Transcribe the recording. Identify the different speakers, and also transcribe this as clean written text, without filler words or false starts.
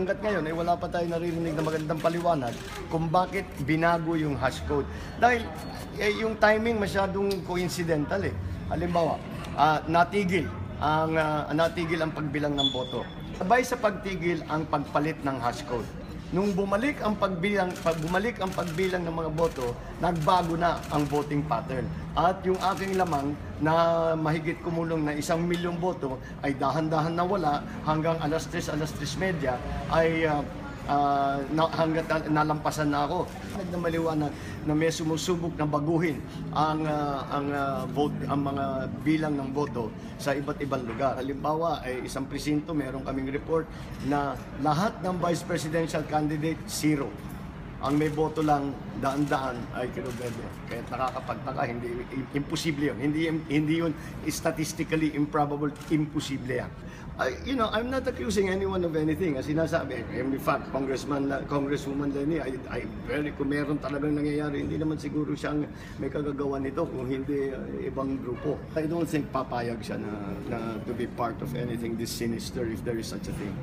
Speaker 1: hanggat ngayon ay wala pa tayo naririnig na magandang paliwanag kung bakit binago yung hash code. Dahil yung timing masyadong coincidental eh. Halimbawa, natigil ang pagbilang ng boto. Sabay sa pagtigil ang pagpalit ng hash code. Nung bumalik ang pagbilang ng mga boto, nagbago na ang voting pattern. At yung aking lamang na mahigit kumulong na 1 milyong boto ay dahan-dahan nawala hanggang alas 3:30 ay hanggat nalampasan na ako. Nagmaliwanag na may sumusubok na baguhin ang mga bilang ng boto sa iba't ibang lugar. Halimbawa, ay isang presinto, meron kaming report na lahat ng vice presidential candidate, 0. Ang may boto lang, daan-daan ay kay Robredo. Kaya nakakapagtaka, imposible yun. Hindi yun statistically improbable, imposible yan. I'm not accusing anyone of anything. As sinasabi, in fact, Congresswoman Lenny, kung meron talagang nangyayari, hindi naman siguro siyang may kagagawa nito kung hindi ibang grupo. I don't think papayag siya na to be part of anything this sinister if there is such a thing.